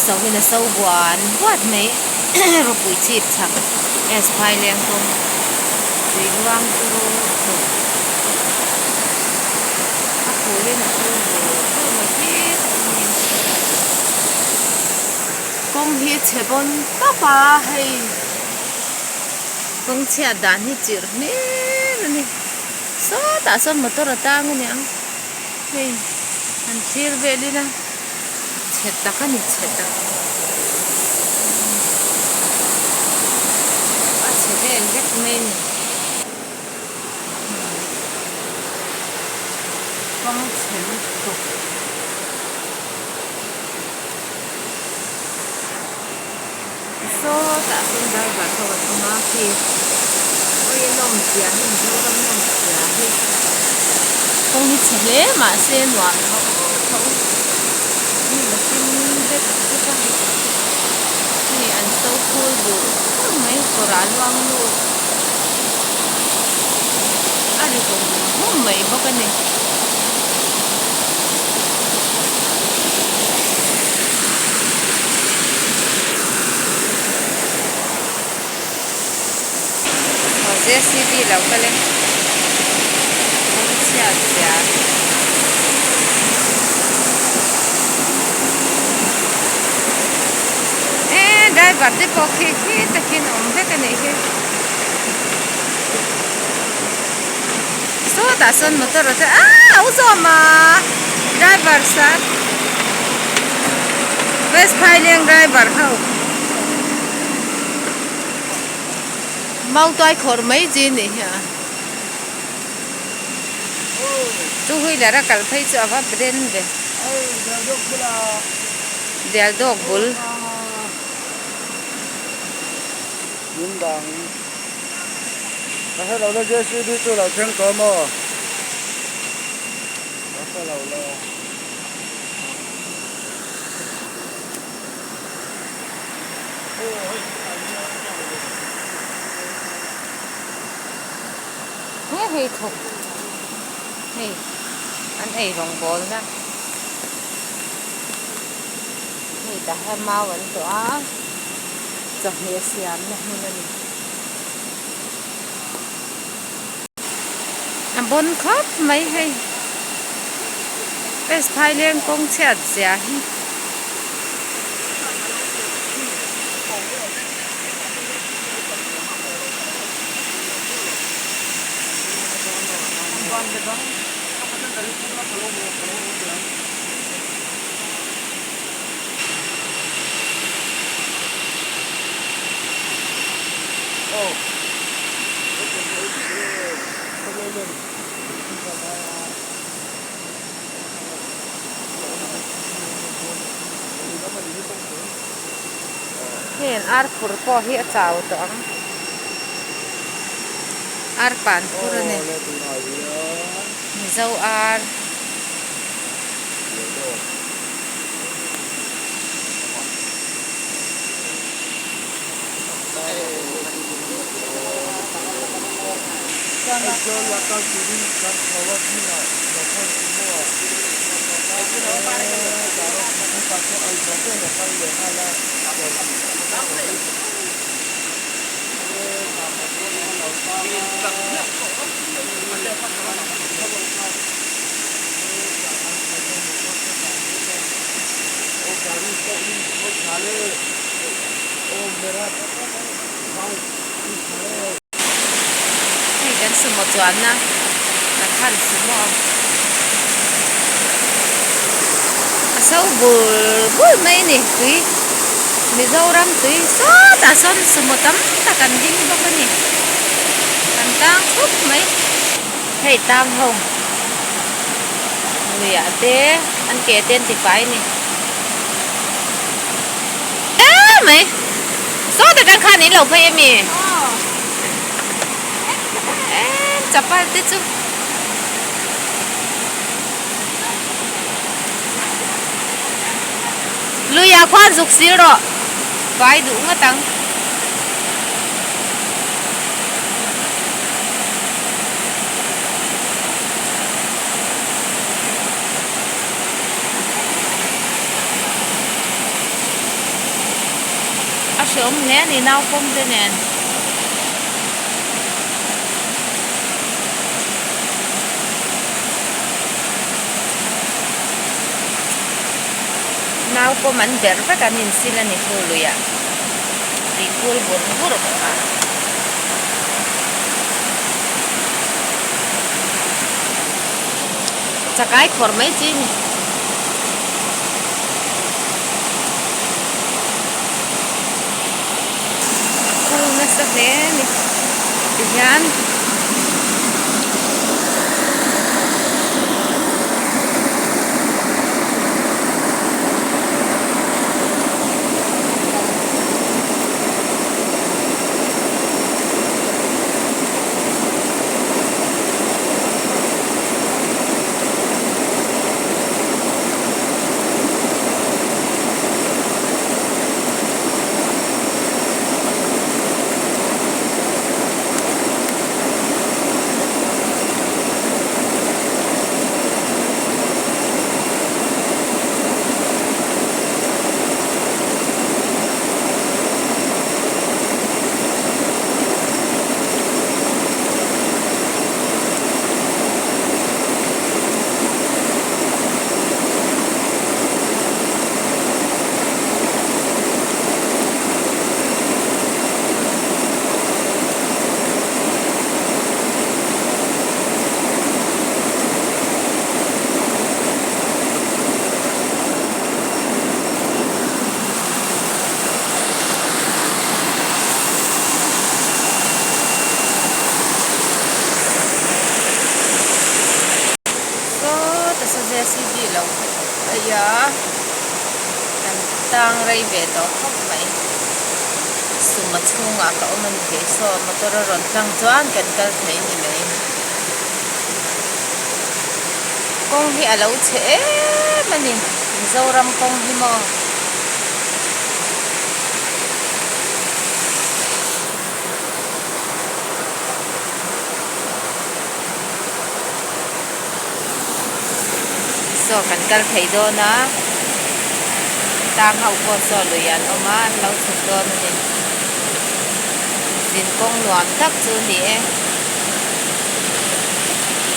sau khi là sâu buồn buốt mấy rồi bụi chít chẳng es phai lên không thì loang tu áp phối lên tu rồi mà hết công hết chế bon ta ba hay công chế đàn hết chữ nè nè số ta số motor ta nghe nhang hey anh chia về đi na chết ta cái này chết ta thế anh biết mình không chịu được số đã xin đây và thôi mà khi ôi nông gia hình như nông gia hình không đi chè mà xem loạn không không như là xin biết cái này ăn sâu khui bù mấy cô ra loang luôn anh cũng không mấy bao cái này giờ xí đi lâu cái này không chả chả đây vật đi bỏ khi ta khi nó không biết cái này khi số đã sơn motor rồi áo gió mà driver sát best filing driver không mau tôi khổ mấy gì nè hả chú huy là ra cả thấy chưa pháp bên về đèo độc bul Yến Đằng, cái đầu nó dễ suy đi tôi là thiên cỏ mà, cái đầu là, hey thục, hey, anh ấy rong bồn ra, hey ta hay mau vẫn tỏa. Giờ hết xem này như này anh bốn khóc mấy hay best phai lên công chết giả hiện ar phur po hi chào tong ar pan phur ne Mizoram ar hey dan semua tuan na nakhan semua asal bul mấy nè tùy Mizoram tùy số ta son semua tấm ta cần đi bao cái nè cần tang khúc mấy hey tang hồng người ạ té anh kể tên thì phải nè mày số ta đang khai ní lẩu phải em mì chập phải tít chút lui à khoan dục xíu rồi phải đủ mà tăng sớm nghe thì nào không thế nè nào có mình đẹp phải cả nhìn xin là nhìn thôi rồi à thì vui buồn vui được à chắc cái khổ mấy chứ nó sắc nè yan si di lo aya kan tang rei ve to khop mai suma chunga ka oman ge so motor ron tang chuan kan kal thei ni mai kong hi alo che mani Mizoram kong hi mo so kan kal thei do na tang hau ko so luyan oma lau thuk do ni din kong nuam tak chu ni e